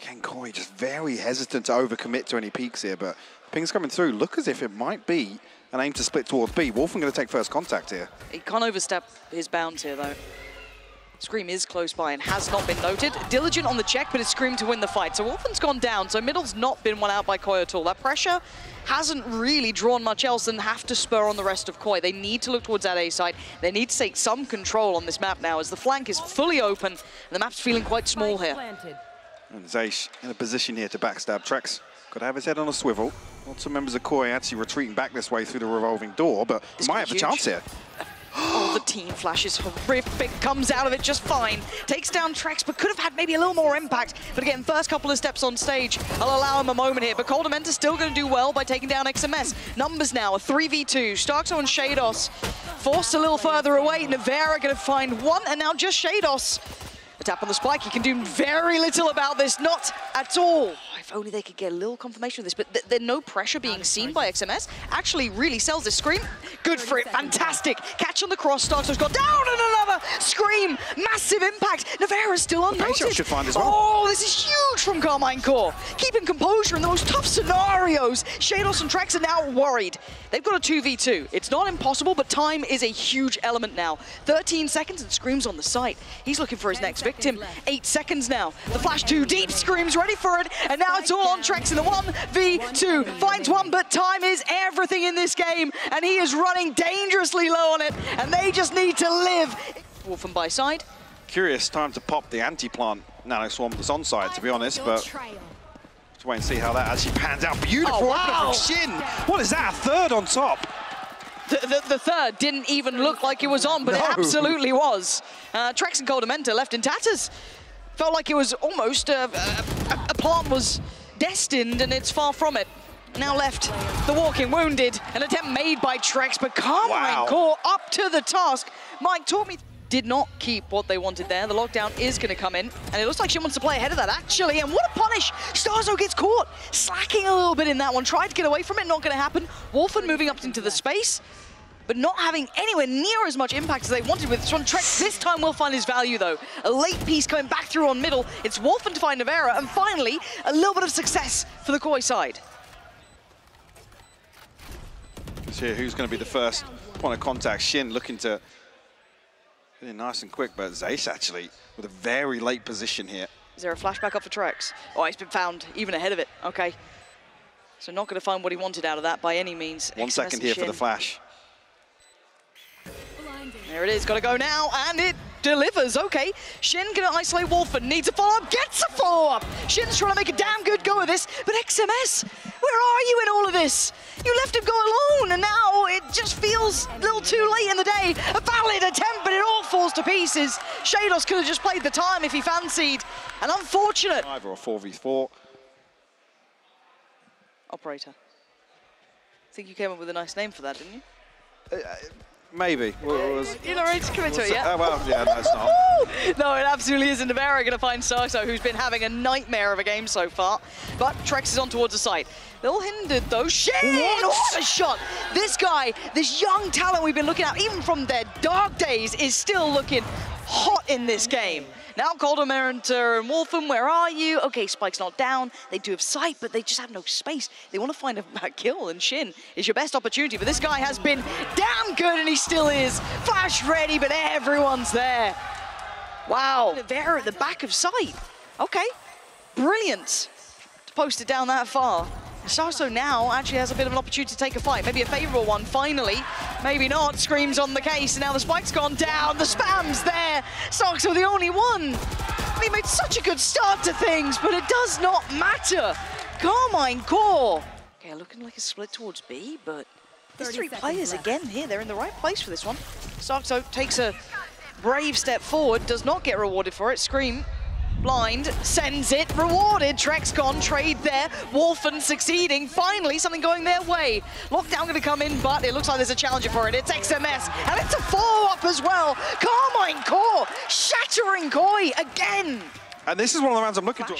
Again, Koi just very hesitant to overcommit to any peaks here, but ping's coming through. Look as if it might be an aim to split towards B. Wolfen going to take first contact here. He can't overstep his bounds here, though. Scream is close by and has not been noted. Diligent on the check, but it's Scream to win the fight. So Wolfen's gone down, so middle's not been won out by Koi at all. That pressure hasn't really drawn much else than have to spur on the rest of Koi. They need to look towards that A side. They need to take some control on this map now as the flank is fully open and the map's feeling quite small here. And Zeish in a position here to backstab. Trex got to have his head on a swivel. Lots of members of Koi actually retreating back this way through the revolving door, but this might have a chance here. Oh, the team flash is horrific, comes out of it just fine. Takes down Trex, but could have had maybe a little more impact. But again, first couple of steps on stage, I'll allow him a moment here. But Coldamenta's still going to do well by taking down XMS. Numbers now, a 3v2. Starkso and Shados forced a little further away. Nevera going to find one, and now just Shados. A tap on the spike, he can do very little about this, not at all. If only they could get a little confirmation of this, but there's no pressure being seen by XMS. Actually really sells this Scream. Good for it, fantastic. Catch on the cross, Starkso's got down and another Scream. Massive impact. Nevera's still unnoticed. Should find as well. Oh, this is huge from Karmine Corp. Keeping composure in the most tough scenarios. Shados and Trex are now worried. They've got a 2v2. It's not impossible, but time is a huge element now. 13 seconds and Scream's on the site. He's looking for his next victim. 8 seconds now. The flash too deep, Scream's ready for it, and now it's all on Trex in the 1v2. Finds one, but time is everything in this game, and he is running dangerously low on it, and they just need to live. Wolfen by side. Curious time to pop the anti-plant Nano Swarm that's on side, to be honest, but let's wait and see how that actually pans out. Beautiful opener from Shin. What is that, a third on top? The third didn't even look like it was on, but it absolutely was. Trex and Coldamenta left in tatters. Felt like it was almost a plant was destined, and it's far from it. Now left, the walking wounded. An attempt made by Trex, but Karmine Corp up to the task. Mike taught me. Did not keep what they wanted there. The lockdown is going to come in, and it looks like she wants to play ahead of that, actually. And what a punish! Starzo gets caught, slacking a little bit in that one. Tried to get away from it, not going to happen. Wolfen moving up into the space, but not having anywhere near as much impact as they wanted with this one. Trex this time will find his value, though. A late piece coming back through on middle. It's Wolfen to find Nevera, and finally, a little bit of success for the Koi side. Let's hear who's going to be the first point of contact. Shin looking to get in nice and quick, but Zeiss actually with a very late position here. Is there a flashback up for Trex? Oh, he's been found even ahead of it. Okay. So not going to find what he wanted out of that by any means. 1 second here for the flash. There it is, gotta go now, and it delivers. Okay, Shin gonna isolate Wolfen, needs a follow-up, gets a follow-up. Shin's trying to make a damn good go of this, but XMS, where are you in all of this? You left him go alone, and now it just feels a little too late in the day. A valid attempt, but it all falls to pieces. Shados could have just played the time if he fancied, and unfortunate. 5 or a 4v4. Operator. I think you came up with a nice name for that, didn't you? Maybe. You're not ready to commit to it yet? Oh, well, yeah, no, it's not. No, it absolutely isn't. Nevera going to find Starkso, who's been having a nightmare of a game so far. But Trex is on towards the site. Little hindered, though. Shit! What a shot! This guy, this young talent we've been looking at, even from their dark days, is still looking hot in this game. Now Coldamenta and Wolfen, where are you? Okay, Spike's not down. They do have sight, but they just have no space. They want to find a kill, and Shin is your best opportunity. But this guy has been damn good, and he still is. Flash ready, but everyone's there. Wow. Nevera at the back of sight. Okay, brilliant to post it down that far. Starkso now actually has a bit of an opportunity to take a fight. Maybe a favorable one, finally. Maybe not. Scream's on the case, and now the spike's gone down. The spam's there. Starkso the only one. And he made such a good start to things, but it does not matter. Karmine Corp. Okay, looking like a split towards B, but there's 3 players again here. They're in the right place for this one. Starkso takes a brave step forward, does not get rewarded for it. Scream. Blind, sends it, rewarded. Trex gone, trade there. Wolfen succeeding. Finally, something going their way. Lockdown going to come in, but it looks like there's a challenger for it. It's XMS, and it's a follow-up as well. Karmine Corp shattering Koi again. And this is one of the rounds I'm looking to.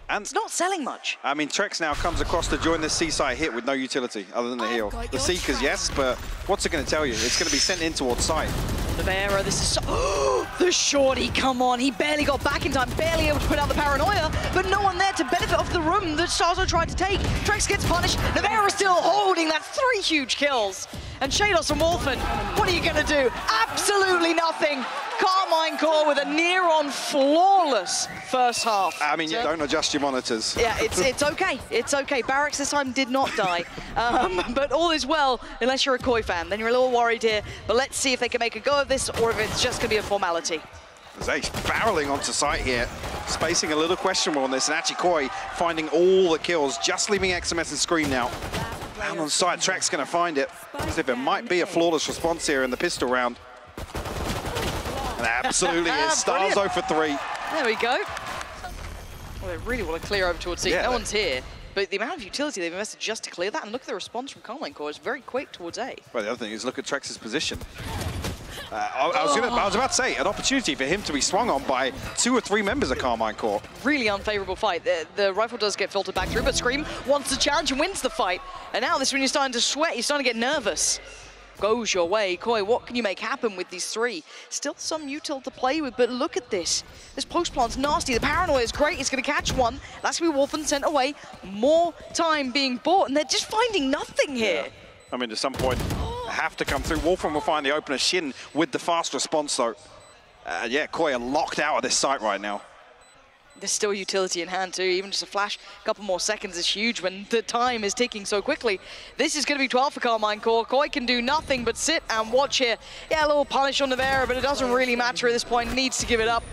And it's not selling much. I mean, Trex now comes across to join the C-side hit with no utility other than the heal. The Seekers, yes, but what's it going to tell you? It's going to be sent in towards site. Nevera, this is so... The shorty, come on, he barely got back in time, barely able to put out the paranoia, but no one there to benefit off the room that Starzo tried to take. Trex gets punished, Navarra still holding, that's 3 huge kills. And Shados and Wolfen, what are you gonna do? Absolutely nothing. Karmine Corp with a near-on flawless first half. I mean, you don't adjust your monitors. Yeah, it's okay. It's okay. Barracks this time did not die. But all is well, unless you're a Koi fan. Then you're a little worried here. But let's see if they can make a go of this or if it's just going to be a formality. Zeish barreling onto site here. Spacing a little questionable on this. And actually Koi finding all the kills, just leaving XMS and Scream now. Down on site, Trek's going to find it. As if it might be a flawless response here in the pistol round. And absolutely is. Starzo for 3. There we go. Well, they really want to clear over towards C. Yeah, no one's here. But the amount of utility they've invested just to clear that, and look at the response from Karmine Corp. It's very quick towards A. Well, the other thing is look at Trex's position. I was about to say, an opportunity for him to be swung on by 2 or 3 members of Karmine Corp. Really unfavorable fight. The rifle does get filtered back through, but Scream wants the challenge and wins the fight. And now this is when you're starting to sweat, you're starting to get nervous. Goes your way. Koi, what can you make happen with these 3? Still some util to play with, but look at this. This post plant's nasty. The paranoia is great. It's going to catch one. That's going to be Wolfen sent away. More time being bought, and they're just finding nothing here. Yeah. I mean, at some point, have to come through. Wolfen will find the opener. Shin with the fast response, though. Yeah, Koi are locked out of this site right now. There's still utility in hand too, even just a flash, a couple more seconds is huge when the time is ticking so quickly. This is going to be 12 for Karmine Corp. Koi can do nothing but sit and watch here. Yeah, a little punish on Navarra, but it doesn't really matter at this point, needs to give it up.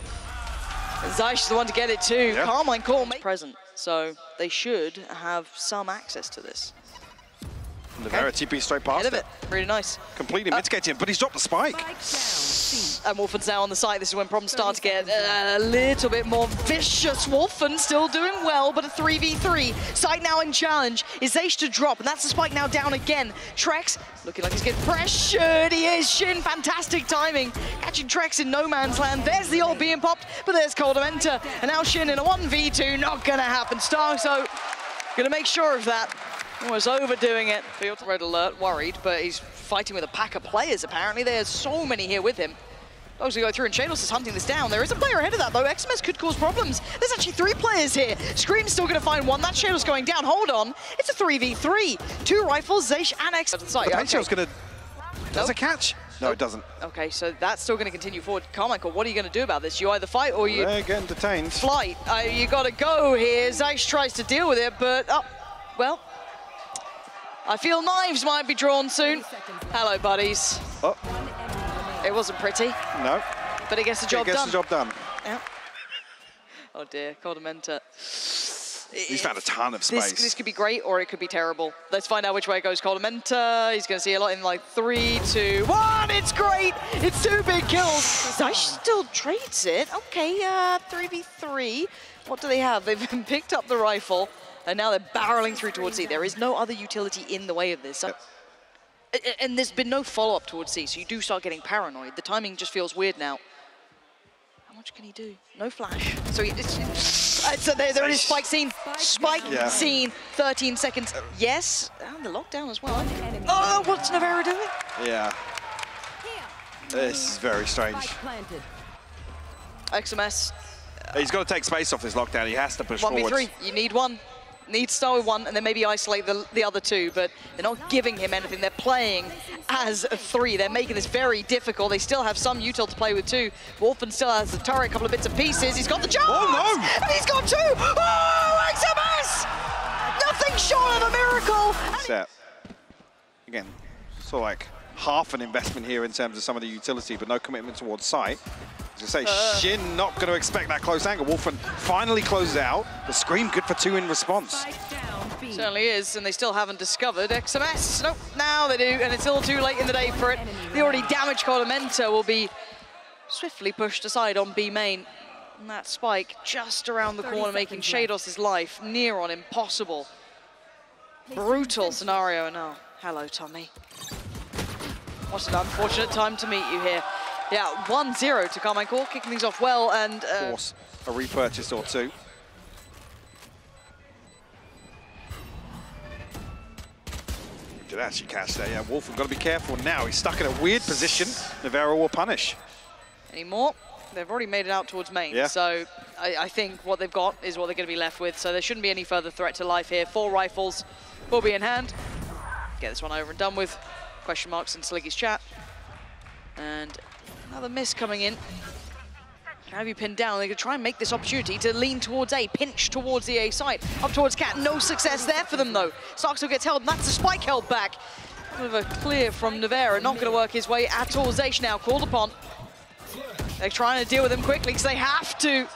Zeish is the one to get it too. Yeah. Karmine Corp present, so they should have some access to this. Navarra TP straight past it. Really nice. Completely mitigating him, but he's dropped the spike. And Wolfen's now on the site. This is when problems start to get a little bit more vicious. Wolfen still doing well, but a 3v3. Site now in challenge. Is Zeish to drop, and that's the spike now down again. Trex looking like he's getting pressured. He is. Shin, fantastic timing. Catching Trex in no man's land. There's the ult being popped, but there's Coldamenta. And now Shin in a 1v2. Not gonna happen. Starzo gonna make sure of that. Was overdoing it. Red alert, worried, but he's fighting with a pack of players apparently. There's so many here with him. Those who go through, and Shados is hunting this down. There is a player ahead of that though. XMS could cause problems. There's actually 3 players here. Scream's still gonna find one. That Shados going down. Hold on. It's a 3v3. 2 rifles, Zeish and X. Potential's gonna... Does it catch? No, it doesn't. Okay, so that's still gonna continue forward. Karmine Corp, what are you gonna do about this? You either fight or you... They're getting detained. Flight. You gotta go here. Zeish tries to deal with it, but... well... I feel knives might be drawn soon. Hello, buddies. Oh. It wasn't pretty. No. But it gets the job done. It gets the job done. Yeah. Oh dear, Coldamenta. He's found a ton of space. This could be great or it could be terrible. Let's find out which way it goes. Coldamenta, he's going to see a lot in like 3, 2, 1. It's great. It's 2 big kills. Zeish still trades it. Okay, 3v3. What do they have? They've picked up the rifle. And now they're barreling through towards C. There is no other utility in the way of this. And there's been no follow-up towards C, so you do start getting paranoid. The timing just feels weird now. How much can he do? No flash. So there it is, spike scene. Spike scene, 13 seconds. Yes, and the lockdown as well. Oh, what's Navarra doing? Yeah. This is very strange. XMS. He's got to take space off this lockdown. He has to push 1v3. forwards. You need one. Need to start with 1 and then maybe isolate the other 2, but they're not giving him anything. They're playing as a 3. They're making this very difficult. They still have some util to play with too. Wolfen still has the turret, a couple of bits and pieces. He's got the chance! Oh no! And he's got 2! Oh, XMS! Nothing short of a miracle! Set. Again, sort of like half an investment here in terms of some of the utility, but no commitment towards sight. As I say, Shin not going to expect that close angle. Wolfen finally closes out. The Scream good for 2 in response. Certainly is, and they still haven't discovered XMS. Nope, now they do, and it's a little too late in the day for it. The already damaged Coldamenta will be swiftly pushed aside on B main. And that spike just around the corner, making Shados' life near on impossible. Brutal scenario now. Hello, Tommy. What an unfortunate time to meet you here. Yeah, 1-0 to Karmine Corp, kicking things off well, and... force a repurchase or 2. Did actually catch that, yeah. Wolfen got to be careful now. He's stuck in a weird position. Navarra will punish. Any more? They've already made it out towards main, yeah. so I think what they've got is what they're going to be left with, so there shouldn't be any further threat to life here. 4 rifles will be in hand. Get this one over and done with. Question marks in Sliggy's chat. And another miss coming in. Now have you pinned down, they're going to try and make this opportunity to lean towards A, pinch towards the A side. Up towards Cat, no success there for them though. Starkso gets held, and that's the spike held back. Bit of a clear from Nevera, not going to work his way at all. Zaysh now called upon. They're trying to deal with him quickly because they have to.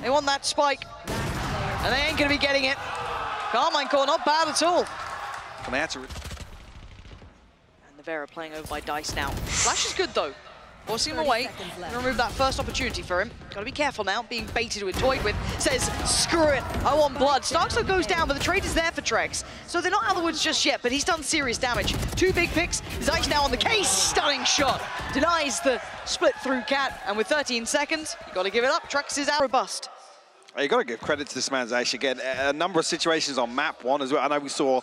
They want that spike, and they ain't going to be getting it. Karmine Corp, not bad at all. And they had to... And Nevera playing over by Dice now. Flash is good though. Forcing him away, gonna remove that first opportunity for him. Gotta be careful now, being baited with, toyed with. Says, screw it, I want blood. Starkso goes down, but the trade is there for Trex. So they're not out of the woods just yet, but he's done serious damage. 2 big picks, Zaysh now on the case, stunning shot. Denies the split through Cat, and with 13 seconds, you gotta give it up. Trex is out robust. You gotta give credit to this man, Zaysh. Again, a number of situations on map 1 as well. I know we saw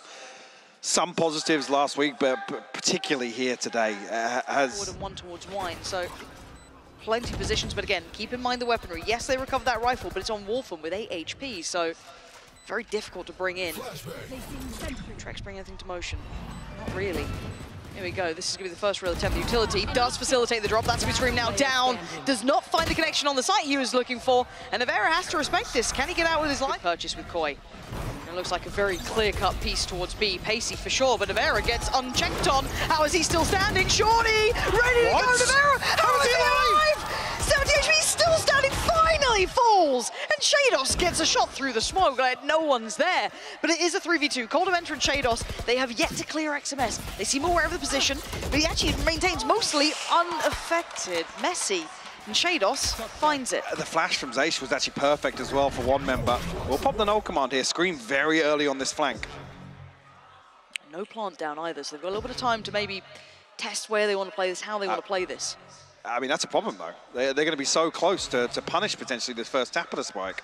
some positives last week, but particularly here today has... Forward and 1 towards Wine, so plenty of positions, but again, keep in mind the weaponry. Yes, they recovered that rifle, but it's on Wolfen with 8 HP, so very difficult to bring in. Trex bring anything to motion? Not really. Here we go, this is going to be the first real attempt. The utility does facilitate the drop. That's going to be Scream now down. Does not find the connection on the site he was looking for, and Nevera has to respect this. Can he get out with his life? Purchase with Koi. It looks like a very clear-cut piece towards B. Pacey for sure, but Nevera gets unchecked on. How is he still standing? Shorty, ready to go, Nevera! How is he alive? 70 HP, still standing, finally falls! And Shados gets a shot through the smoke. No one's there, but it is a 3v2. Coldamentor and Shados, they have yet to clear XMS. They seem aware of the position, but he actually maintains mostly unaffected. Messy. And Shados finds it. The flash from Zaysh was actually perfect as well for one member. We'll pop the null command here. Scream very early on this flank. No plant down either, so they've got a little bit of time to maybe test where they want to play this, how they want to play this. I mean, that's a problem though. They're going to be so close to punish potentially this first tap of the spike.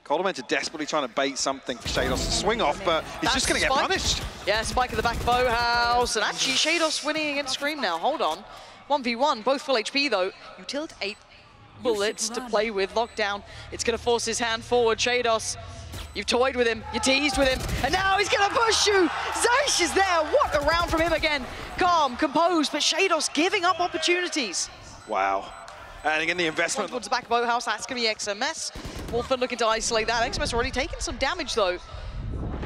Coldamentor desperately trying to bait something for Shados to swing off, but he's just going to get punished. Yeah, spike at the back of Bowhouse, and actually Shados winning against Scream now. Hold on. 1v1, both full HP though. Utility 8 bullets to play with, lockdown. It's going to force his hand forward. Shados, you've toyed with him, you teased with him, and now he's going to push you. Zaysh is there. What a round from him again. Calm, composed, but Shados giving up opportunities. Wow. And again, the investment towards the back of Bowhouse, that's going to be XMS. Wolfen looking to isolate that. XMS already taking some damage though.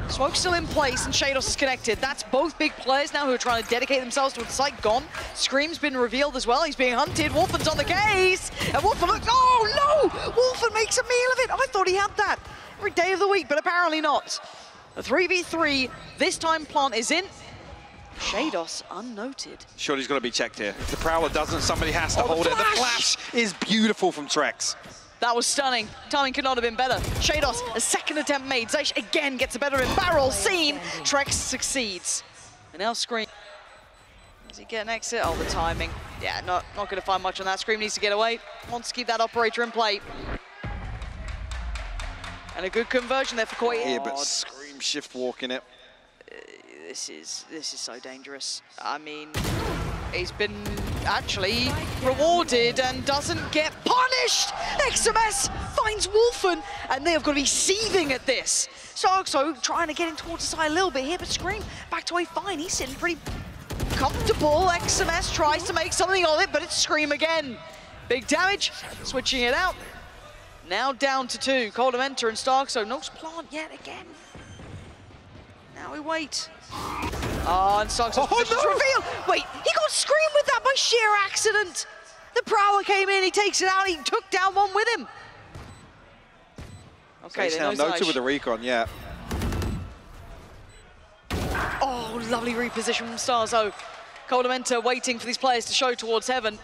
Smoke's still in place and Shados is connected. That's both big players now who are trying to dedicate themselves to the site gone. Scream's been revealed as well. He's being hunted. Wolfen's on the case. And Wolfen looks, oh no! Wolfen makes a meal of it. I thought he had that every day of the week, but apparently not. A 3v3. This time plant is in. Shados unnoted. Surely he's got to be checked here. If the Prowler doesn't, somebody has to hold it. The flash is beautiful from Trex. That was stunning. Timing could not have been better. Shados, a second attempt made. Zaysh again gets a better in barrel. Seen. Trex succeeds. And now Scream. Does he get an exit? Oh, the timing. Yeah, not going to find much on that. Scream needs to get away. Wants to keep that operator in play. And a good conversion there for Koi. Yeah, but Scream shift walking it. This is so dangerous. I mean, he's been actually rewarded and doesn't get punished. XMS finds Wolfen, and they have got to be seething at this. Starkso trying to get in towards the side a little bit here, but Scream back to a fine. He's sitting pretty comfortable. XMS tries to make something of it, but it's Scream again. Big damage, switching it out. Now down to 2. Coldamentor and Starkso. No plant yet again. Now we wait. Oh, and Starkso's position's revealed. Wait, he got Scream with that by sheer accident. The Prowler came in, he takes it out, he took down one with him. Okay, they now noted with the recon, yeah. Oh, lovely reposition from Starzo. Coldamentor waiting for these players to show towards heaven.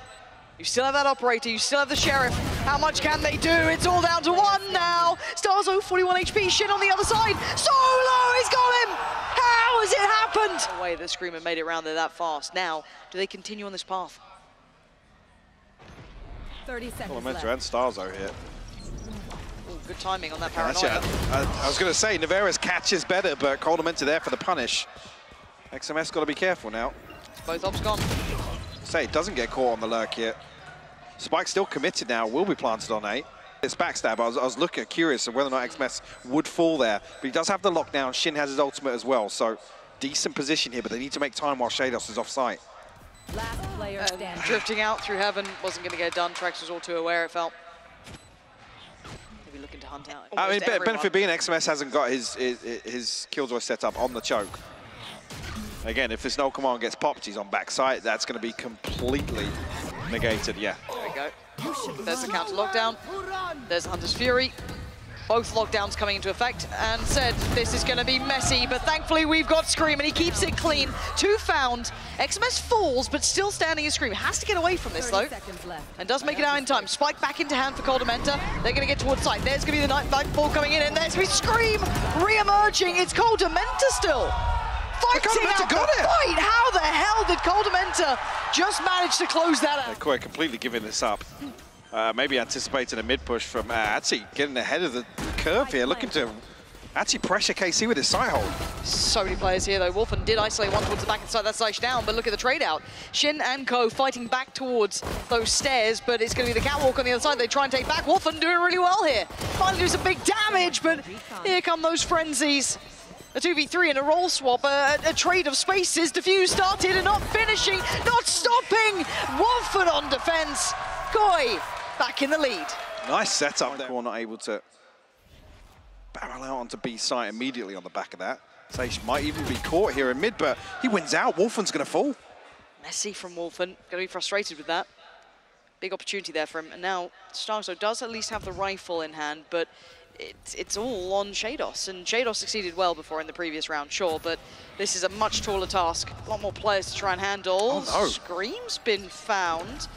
You still have that operator, you still have the sheriff. How much can they do? It's all down to 1 now. Starzo, 41 HP, shit on the other side. Solo, he's got him! How has it happened? No way that Screamer made it around there that fast. Now, do they continue on this path? 30 seconds Coldamentor and Starzo here. Ooh, good timing on that paranoia. I was going to say, Nevera's catch is better, but Coldamentor there for the punish. XMS got to be careful now. Both ops gone. Say, it doesn't get caught on the lurk yet. Spike's still committed now, will be planted on A. It's backstab. I was looking curious of whether or not XMS would fall there, but he does have the lockdown. Shin has his ultimate as well, so decent position here, but they need to make time while Shados is off site. Last player standing. Drifting out through heaven, wasn't going to get it done. Trex was all too aware, it felt. Maybe looking to hunt out. I mean, benefit being XMS hasn't got his Killjoy set up on the choke. Again, if this null command gets popped, he's on backside, that's going to be completely negated, yeah. There we go. There's the counter lockdown. There's Hunter's Fury. Both lockdowns coming into effect, and said this is going to be messy, but thankfully we've got Scream, and he keeps it clean. 2 found. XMS falls, but still standing as Scream. Has to get away from this, though, and does make it out in time. Spike back into hand for Coldamenta. They're going to get towards site. There's going to be the Nightfall coming in, and there's Scream re-emerging. It's Coldamenta still. Fighting out the fight! How the hell did Coldamenta just manage to close that out? Koi completely giving this up. Maybe anticipating a mid push from Atsi, getting ahead of the curve here, looking to Atsi pressure KC with his side hold. So many players here though. Wolfen did isolate one towards the back inside that Seish down, but look at the trade out. Shin and Ko fighting back towards those stairs, but it's going to be the catwalk on the other side. They try and take back. Wolfen doing really well here. Finally do some big damage, but here come those frenzies. A 2v3 and a roll swap, a trade of spaces. Diffuse started and not finishing, not stopping. Wolfen on defense. Koi back in the lead. Nice setup there. We're not able to barrel out onto B site immediately on the back of that. Seish might even be caught here in mid, but he wins out. Wolfen's going to fall. Messy from Wolfen. Going to be frustrated with that. Big opportunity there for him. And now Starzo does at least have the rifle in hand, but it's all on Shados, and Shados succeeded well before in the previous round, sure, but this is a much taller task. A lot more players to try and handle. Oh, no. Scream's been found,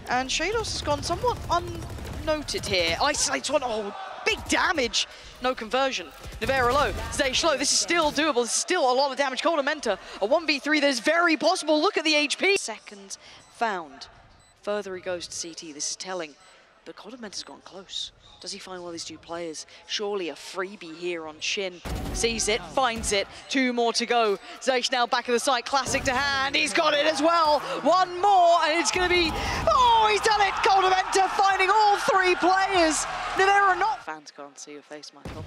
and Shados has gone somewhat unnoted here. Isolates one, oh, big damage. No conversion. Nevera low, Seish low. This is still doable. This is still a lot of damage. Coldamenta, a 1v3 that is very possible. Look at the HP. Seconds found. Further he goes to CT. This is telling, but Coldamenta's gone close. Does he find one of these 2 players? Surely a freebie here on Shin. Sees it, finds it. 2 more to go. Seish now back of the site, classic to hand. He's got it as well. 1 more, and it's going to be, oh, he's done it. Coldamenta finding all 3 players. Nevera not. Fans can't see your face, Michael.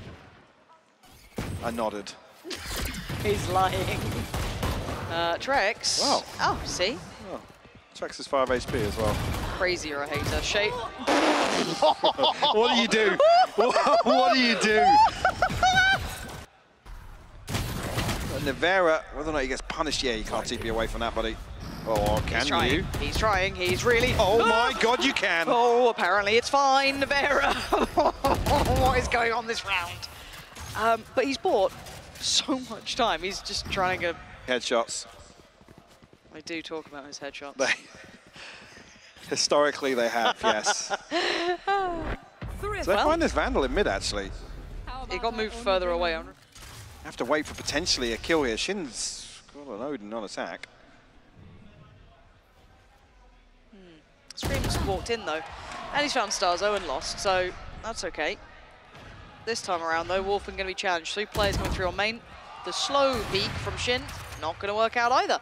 I nodded. He's lying. Trex. Wow. Oh, see? Oh, Trex is 5 HP as well. Crazy, you're a hater. Shay. What do you do? What do you do? Nevera, whether or not he gets punished, yeah, you can't TP away from that, buddy. Oh, can you? He's trying. He's really. Oh my God, you can. Oh, apparently it's fine, Nevera. What is going on this round? But he's bought so much time. He's just trying to. Headshots. I do talk about his headshots. Historically, they have, yes. So they find this Vandal in mid, actually. He got moved further away. Have to wait for potentially a kill here. Shin's got an Odin on attack. Scream just walked in, though. And he's found Starzo and lost, so that's okay. This time around, though, Wolfen going to be challenged. 3 players coming through on main. The slow peek from Shin, not going to work out either.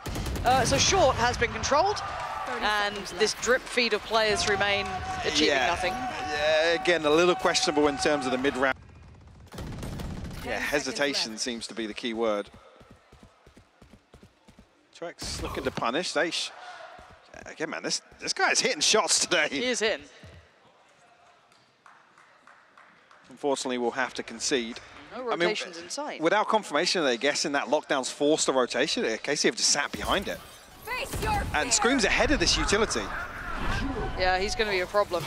So short has been controlled. And this drip feed of players remain achieving nothing. Yeah, again, a little questionable in terms of the mid-round. Yeah, hesitation seems to be the key word. Trex looking to punish. Seish. Again, man, this guy's hitting shots today. He is hitting. Unfortunately, we'll have to concede. No rotations in sight. Without confirmation, they're guessing that lockdown's forced the rotation. KC have just sat behind it. And Scream's ahead of this utility. Yeah, he's going to be a problem.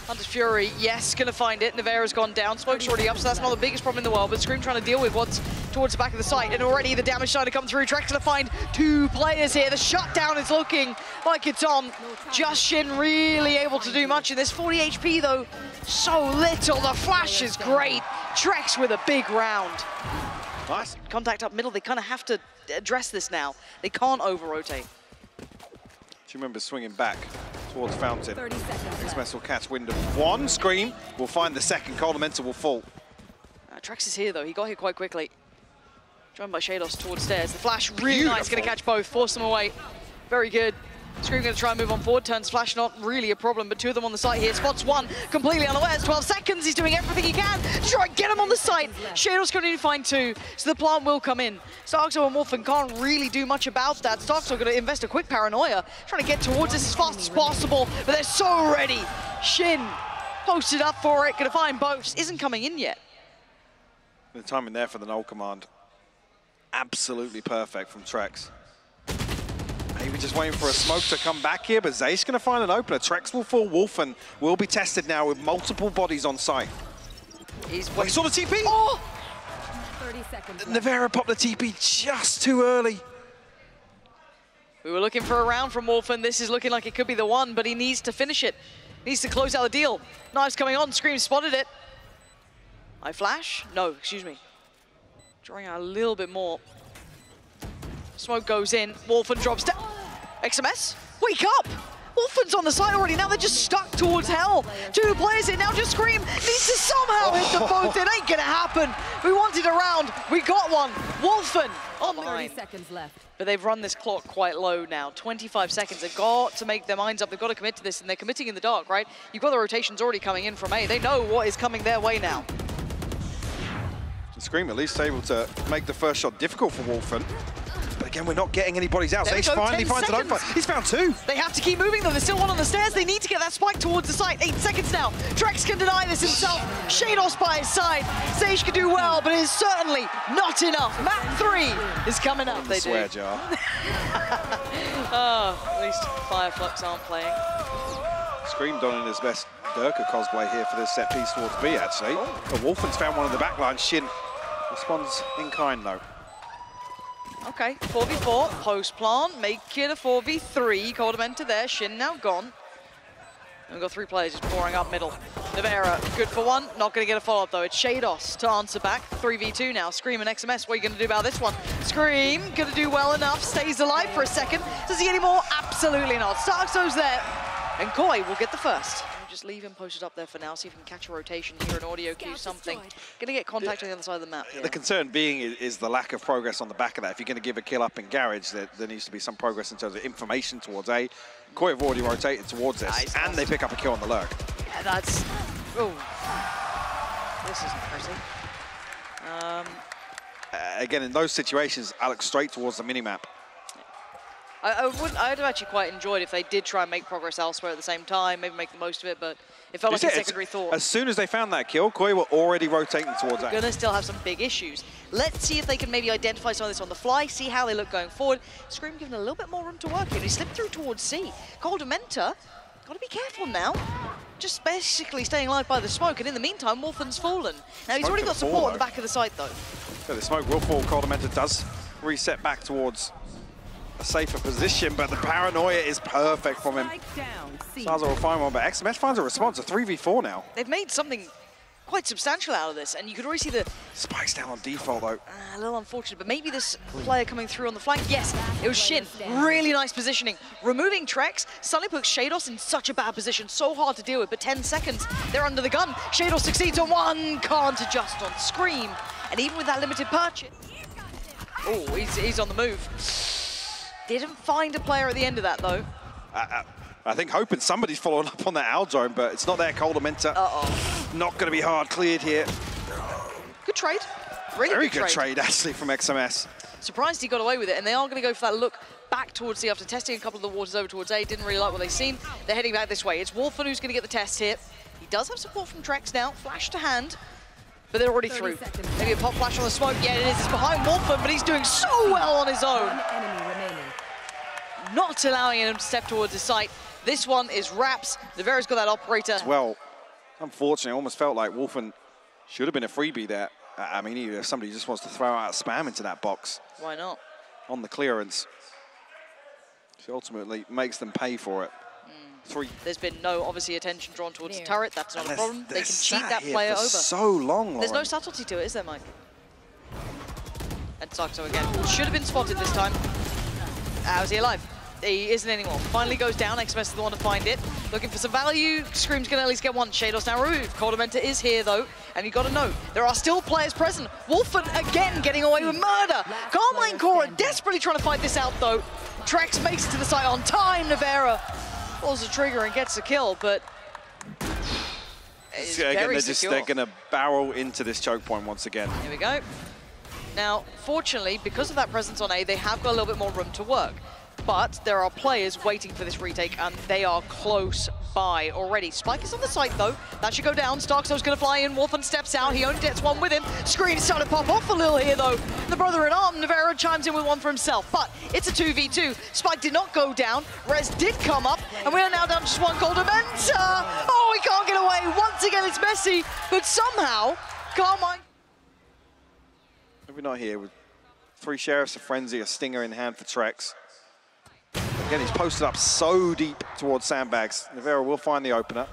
Hunter's Fury, yes, going to find it. Nevera's gone down. Smoke's already up, so that's not the biggest problem in the world. But Scream trying to deal with what's towards the back of the site. And already the damage starting to come through. Trex going to find 2 players here. The shutdown is looking like it's on. Just Shin really able to do much in this. 40 HP, though. So little. The flash is great. Trex with a big round. Nice. Contact up middle. They kind of have to address this now. They can't over-rotate. Do you remember swinging back towards Fountain? 30 seconds. XMS will catch wind of 1. Scream will find the second. Coldamenta will fall. Trex is here, though. He got here quite quickly. Joined by Shados towards stairs. The flash really nice. Going to catch both. Force them away. Very good. Scream going to try and move on forward. Turns flash, not really a problem, but two of them on the site here. Spots one, completely unawares. 12 seconds, he's doing everything he can to try and get him on the site. Shadow's going to need to find two, so the plant will come in. Starkzo and Wolfen can't really do much about that. Starkzo going to invest a quick paranoia, trying to get towards this as fast as possible, but they're so ready. Shin posted up for it, going to find both. Isn't coming in yet. The timing there for the null command. Absolutely perfect from Trex. Maybe just waiting for a smoke to come back here, but Zay's going to find an opener. Trex will fall. Wolfen will be tested now with multiple bodies on site. He saw the TP! Oh! 30 seconds. Navera popped the TP just too early. We were looking for a round from Wolfen. This is looking like it could be the one, but he needs to finish it. Needs to close out the deal. Knives coming on. Scream spotted it. I flash? No, excuse me. Drawing out a little bit more. Smoke goes in. Wolfen drops down. XMS, wake up! Wolfen's on the side already. Now they're just stuck towards hell. Two players in. Now just Scream needs to somehow hit them both. It ain't gonna happen. We wanted a round. We got one. Wolfen on the 30 seconds left. But they've run this clock quite low now. 25 seconds. They've got to make their minds up. They've got to commit to this, and they're committing in the dark, right? You've got the rotations already coming in from A. They know what is coming their way now. Scream at least able to make the first shot difficult for Wolfen. But again, we're not getting any bodies out. Zace finally finds an open. He's found two. They have to keep moving though. There's still one on the stairs. They need to get that spike towards the site. 8 seconds now. Trex can deny this himself. Shados by his side. Sage can do well, but it is certainly not enough. Map 3 is coming up. They Swear do. jar. Oh, at least Fireflux aren't playing. Scream donning his best Durka cosplay here for this set piece towards B, actually. But Wolfen's found one in the back line. Shin responds in kind, though. Okay, 4v4, post plant, make it a 4v3. Coldamenta there, Shin now gone. And we've got 3 players just pouring up middle. Navera, good for one, not going to get a follow-up though. It's Shados to answer back. 3v2 now. Scream and XMS, what are you going to do about this one? Scream, going to do well enough, stays alive for a second. Does he get any more? Absolutely not. Starkzo's there, and Koi will get the first. Just leave him posted up there for now, see if we can catch a rotation, hear an audio cue, something. Gonna get contact on the other side of the map. Yeah. The concern being is the lack of progress on the back of that. If you're going to give a kill up in Garage, there needs to be some progress in terms of information towards A. Koi have already rotated towards this, and they pick up a kill on the lurk. Yeah, that's... Oh. This isn't pretty. Again, in those situations, I look straight towards the minimap. I'd have actually quite enjoyed if they did try and make progress elsewhere at the same time, maybe make the most of it, but it felt like a secondary thought. As soon as they found that kill, Koi were already rotating towards A. Gonna still have some big issues. Let's see if they can maybe identify some of this on the fly, see how they look going forward. Scream given a little bit more room to work in. He slipped through towards C. Coldamenta, gotta be careful now. Just basically staying alive by the smoke, and in the meantime, Wolfen's fallen. Now he's already got support on the back of the site though. So the smoke will fall. Coldamenta does reset back towards a safer position, but the paranoia is perfect from him. Sarza will find one, but XMS finds a response, a 3v4 now. They've made something quite substantial out of this, and you could already see the... Spike's down on default, though. A little unfortunate, but maybe this player coming through on the flank. Yes, it was Shin. Really nice positioning. Removing Trex suddenly puts Shados in such a bad position, so hard to deal with, but 10 seconds, they're under the gun. Shados succeeds on one, can't adjust on Scream, and even with that limited purchase... Oh, he's on the move. Didn't find a player at the end of that, though. I think hoping somebody's following up on that Al zone, but it's not there. Coldamenta. Not going to be hard cleared here. Good trade. Really Very good trade, actually, from XMS. Surprised he got away with it, and they are going to go for that look back towards C after testing a couple of the waters over towards A. Didn't really like what they've seen. They're heading back this way. It's Wolfen who's going to get the test here. He does have support from Trex now. Flash to hand. But they're already through. Maybe a pop flash on the smoke. Yeah, it is. It's behind Wolfen, but he's doing so well on his own. Not allowing him to step towards his site. This one is Raps. Navera's got that operator. Well, unfortunately, almost felt like Wolfen should have been a freebie there. I mean, if somebody just wants to throw out spam into that box. Why not? On the clearance. She ultimately makes them pay for it. There's been no, obviously, attention drawn towards the turret. That's not a problem. They can cheat that player over. So long, Lauren. There's no subtlety to it, is there, Mike? And Starkzo again. Should have been spotted this time. How's he alive? He isn't anymore. Finally goes down. XMS is the one to find it. Looking for some value. Scream's going to at least get one. Shados now removed. Coldamenta is here, though. And you've got to know, there are still players present. Wolfen again getting away with murder. Karmine Corp desperately trying to fight this out, though. Trex makes it to the site on time. Nevera pulls the trigger and gets the kill, but it's very secure. They're gonna barrel into this choke point once again. Here we go. Now, fortunately, because of that presence on A, they have got a little bit more room to work. But there are players waiting for this retake, and they are close by already. Spike is on the site, though. That should go down. Starkzo's going to fly in. Wolfen steps out. He only gets one with him. Screen is starting to pop off a little here, though. The brother-in-arm, Nevera, chimes in with one for himself. But it's a 2v2. Spike did not go down. Rez did come up, and we are now down to just one Golden Menta. Oh, he can't get away. Once again, it's messy. But somehow, Karmine... Maybe not here. With 3 Sheriffs, a Frenzy, a Stinger in hand for Trex. Again, he's posted up so deep towards sandbags. Nevera will find the opener.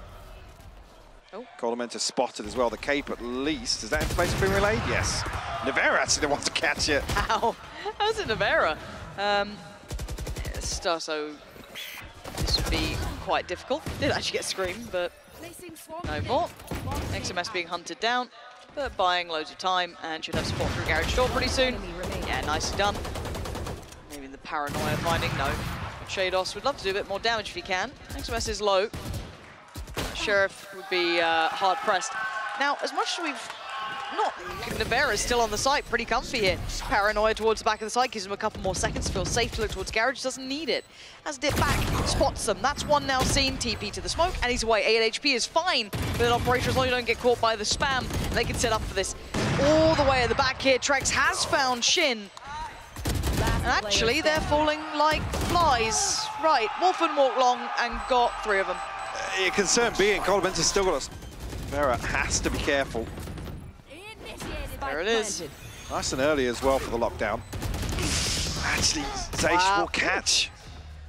Oh. Colamenta spotted as well. The cape at least. Is that information being relayed? Yes. Nevera actually wants to catch it. How? How's it Nevera? So this would be quite difficult. Did actually get screamed, but no more. XMS being hunted down, but buying loads of time and should have support through Garage Door pretty soon. Yeah, nicely done. Maybe the paranoia finding, no. Shados would love to do a bit more damage if he can. XMS is low. Sheriff would be hard pressed. Now, as much as we've not, Nevera is still on the site, pretty comfy here. Paranoia towards the back of the site, gives him a couple more seconds to feel safe to look towards Garage, doesn't need it. Has dip back, spots them. That's one now seen, TP to the smoke, and he's away. 8 HP is fine with an operator as long as you don't get caught by the spam. They can set up for this. All the way at the back here, Trex has found Shin. And actually, they're falling like flies. Right, Wolfen walked long and got 3 of them. Concern being, Colamenta's still got us. Nevera has to be careful. There it is. Nice and early as well for the lockdown. Actually, Zaysh will catch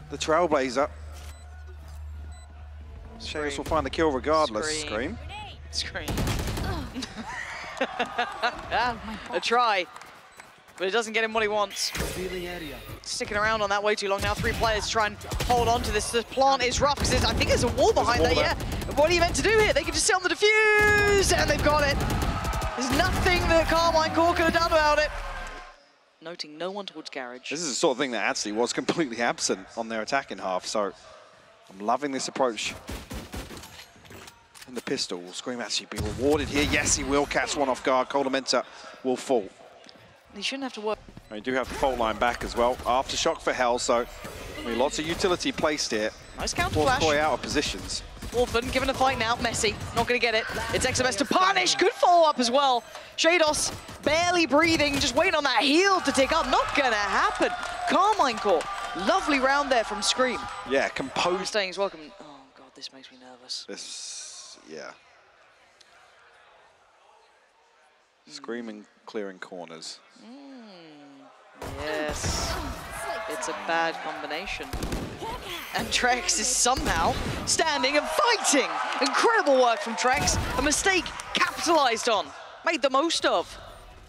the Trailblazer. Shayos will find the kill regardless. Scream. A try. But it doesn't get him what he wants. Sticking around on that way too long now. 3 players try and hold on to this. The plant is rough because I think there's a wall behind there, yeah. What are you meant to do here? They can just sit on the defuse, and they've got it. There's nothing that Karmine Corp could have done about it. Noting no one towards Garage. This is the sort of thing that actually was completely absent on their attacking half, so I'm loving this approach. And the pistol will Scream actually be rewarded here. Yes, he will catch one off guard. Colamenta will fall. He shouldn't have to work. We do have the fault line back as well. Aftershock for Hell, so I mean, lots of utility placed here. Nice counter flash. Koi out of positions. Wolfen given a fight now. Messi not going to get it. It's XMS to punish. Good follow-up as well. Shados barely breathing, just waiting on that heel to tick up. Not going to happen. Karmine Corp. Lovely round there from Scream. Yeah, composed. Staying is welcome. Oh, God, this makes me nervous. This, yeah. Screaming, clearing corners. Yes. It's a bad combination. And Trex is somehow standing and fighting. Incredible work from Trex. A mistake capitalized on. Made the most of.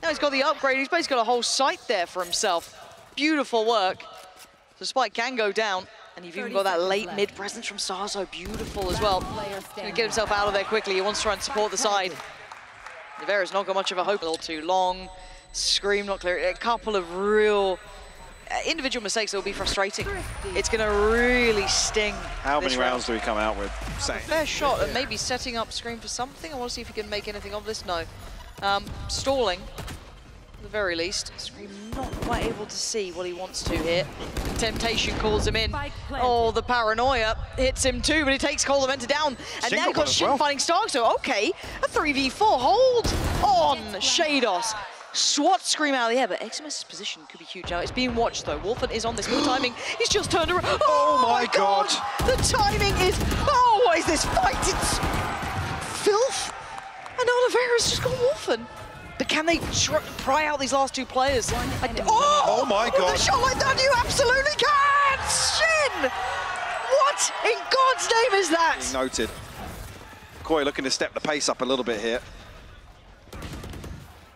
Now he's got the upgrade. He's basically got a whole site there for himself. Beautiful work. The spike can go down. And you've even got that late mid presence from Starzo. Beautiful as well. Gonna get himself out of there quickly. He wants to try and support the side. Nevera's not got much of a hope. A little too long. Scream not clear. A couple of real individual mistakes that will be frustrating. It's going to really sting. How many rounds do we come out with? Fair shot at maybe setting up Scream for something. I want to see if he can make anything of this. No. Stalling, at the very least. Scream not quite able to see what he wants to here. Temptation calls him in. Oh, the paranoia hits him too, but it takes Colamenta down. And now you've got Shin fighting Starkzo. Okay, a 3v4 hold on Shados. SWAT Scream out of the air, but XMS's position could be huge now. It's being watched though. Wolfen is on this good timing. He's just turned around. Oh my God. The timing is, oh, what is this fight? It's filth. And Oliveira's just got Wolfen. But can they pry out these last 2 players? Oh my God. With a shot like that, you absolutely can! Shin! What in God's name is that? Being noted. Koi looking to step the pace up a little bit here.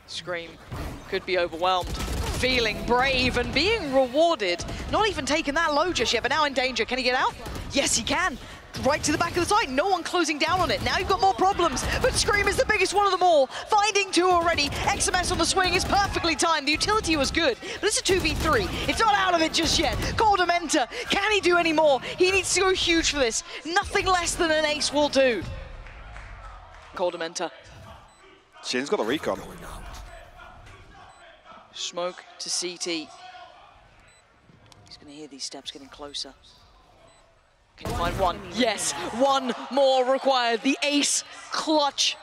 Scream could be overwhelmed, feeling brave and being rewarded. Not even taking that low just yet, but now in danger. Can he get out? Yes, he can. right to the back of the site. No one closing down on it. Now you've got more problems, but Scream is the biggest one of them all. Finding two already. XMS on the swing is perfectly timed. The utility was good, but it's a 2v3. It's not out of it just yet. Coldamenta, can he do any more? He needs to go huge for this. Nothing less than an ace will do. Coldamenta. Shin's got the recon. Smoke to CT. He's going to hear these steps getting closer. Can you find one? Yes, one more required. The ace clutch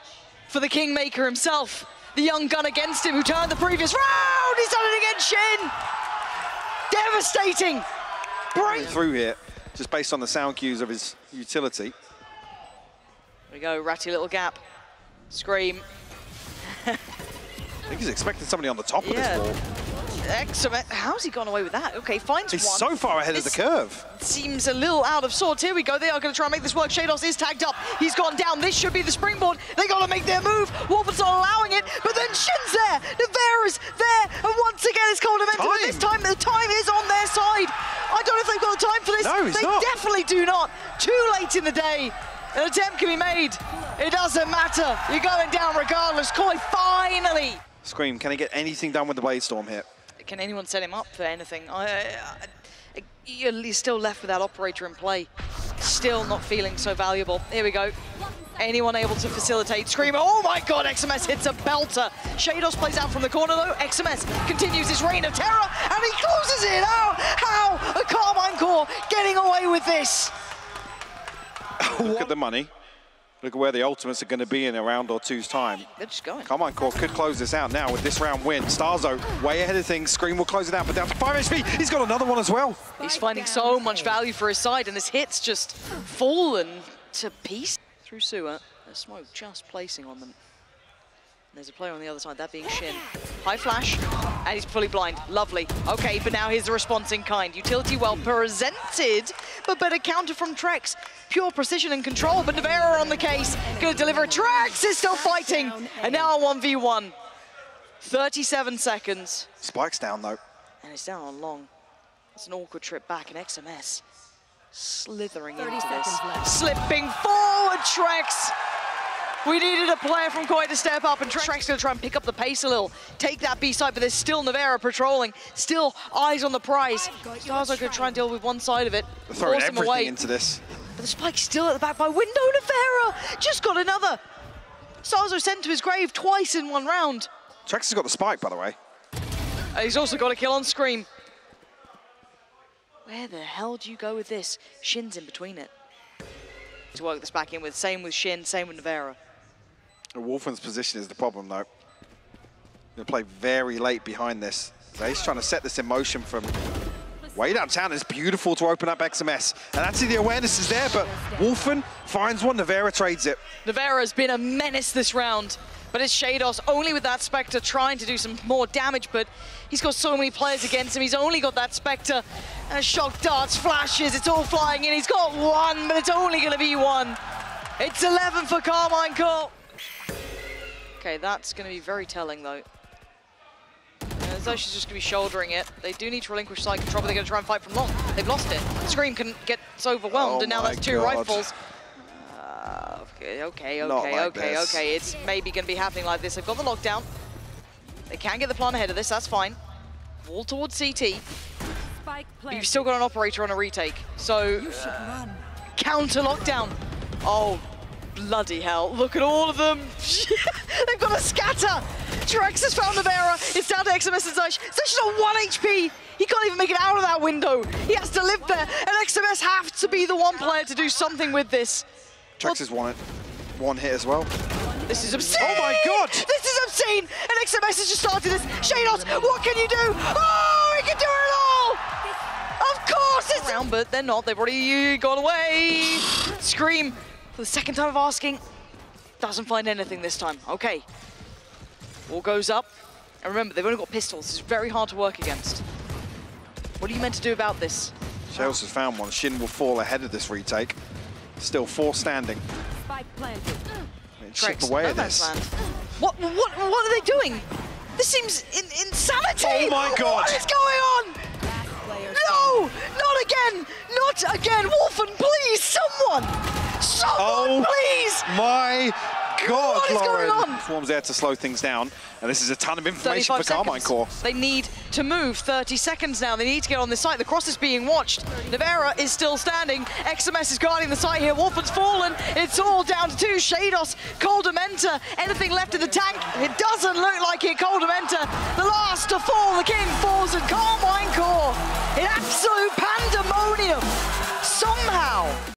for the Kingmaker himself. The young gun against him who turned the previous round. He's done it against Shin. Devastating. Break through here, just based on the sound cues of his utility. There we go, ratty little gap. Scream. I think he's expecting somebody on the top of this wall. Excellent. How's he gone away with that? Okay, finds He's one. so far ahead of the curve. Seems a little out of sorts. Here we go. They are going to try and make this work. Shados is tagged up. He's gone down. This should be the springboard. They got to make their move. Wolfen's not allowing it, but then Shin's there. Nevera's there, and once again it's Coldamenta. But this time the time is on their side. I don't know if they've got the time for this. No, he's they not. Definitely do not. Too late in the day. An attempt can be made. It doesn't matter. You're going down regardless. Koi finally. Scream, can he get anything done with the Blade Storm here? Can anyone set him up for anything? You're still left with that operator in play. Still not feeling so valuable. Here we go. Anyone able to facilitate? Screamer, oh my god, XMS hits a belter. Shados plays out from the corner though. XMS continues his reign of terror and he closes it out. How? A Karmine Corp getting away with this. Look at the money. Look at where the ultimates are going to be in a round or two's time. They're just going. Karmine Corp could close this out now with this round win. Starzo way ahead of things. Scream will close it out, but down to 5 HP. He's got another one as well. He's finding so much value for his side, and his hit's just fallen to pieces. Through sewer, there's smoke just placing on them. There's a player on the other side, that being Shin. High flash, and he's fully blind. Lovely. Okay, but now here's the response in kind. Utility well presented, but better counter from Trex. Pure precision and control, but Nevera on the case. Gonna deliver. Trex is still fighting, and now a 1v1. 37 seconds. Spike's down though. And it's down on long. It's an awkward trip back, and XMS slithering into this. Left. Slipping forward, Trex. We needed a player from Koi to step up, and Trex gonna try and pick up the pace a little, take that B side, but there's still Nevera patrolling, still eyes on the prize. Stars are gonna try and deal with one side of it, They're throwing force him everything away. into this. But the spike's still at the back by window. Nevera just got another. Starzo sent to his grave twice in one round. Trex has got the spike, by the way. He's also got a kill on Scream. Where the hell do you go with this? Shin's in between it. To work this back in with, same with Shin, same with Nevera. Wolfen's position is the problem, though. He'll play very late behind this. So he's trying to set this in motion from way downtown. It's beautiful to open up XMS. And actually the awareness is there, but Wolfen finds one, Nevera trades it. Nevera's been a menace this round, but it's Shados only with that Spectre trying to do some more damage, but he's got so many players against him. He's only got that Spectre. And shock darts, flashes, it's all flying in. He's got one, but it's only gonna be one. It's 11 for Karmine Corp. Okay, that's going to be very telling, though. As though she's just going to be shouldering it. They do need to relinquish side control, but they're going to try and fight from long. They've lost it. Scream can get overwhelmed, and now that's two rifles. Okay. It's maybe going to be happening like this. They've got the lockdown. They can get the plan ahead of this, that's fine. Wall towards CT. But you've still got an operator on a retake. So, counter lockdown. Oh. Bloody hell, look at all of them. They've got a scatter. Trex has found Nevera. It's down to XMS and Zesh. Zesh is on 1 HP. He can't even make it out of that window. He has to live there. And XMS have to be the one player to do something with this. Trex has won it. One hit as well. This is obscene. Oh my god. This is obscene. And XMS has just started this. Shados, what can you do? Oh, he can do it all. Of course it's around, but they're not. They've already gone away. Scream. For the second time of asking, doesn't find anything this time. Okay. All goes up. And remember, they've only got pistols. It's very hard to work against. What are you meant to do about this? Shells has found one. Shin will fall ahead of this retake. Still 4 standing. Spike planted. Chip away at this. What are they doing? This seems insanity! Oh my god! What is going on? No! Not again! Not again, Wolfen, please, someone! Someone, please! My God, What is going Lauren. on? Swarm's there to slow things down, and this is a ton of information for 35 Karmine seconds. Corp. They need to move 30 seconds now. They need to get on this site. The cross is being watched. Nevera is still standing. XMS is guarding the site here. Wolfen's fallen. It's all down to 2. Shados, Coldamenta. Anything left in the tank? It doesn't look like it. Coldamenta, the last to fall. The king falls, and Karmine Corp in absolute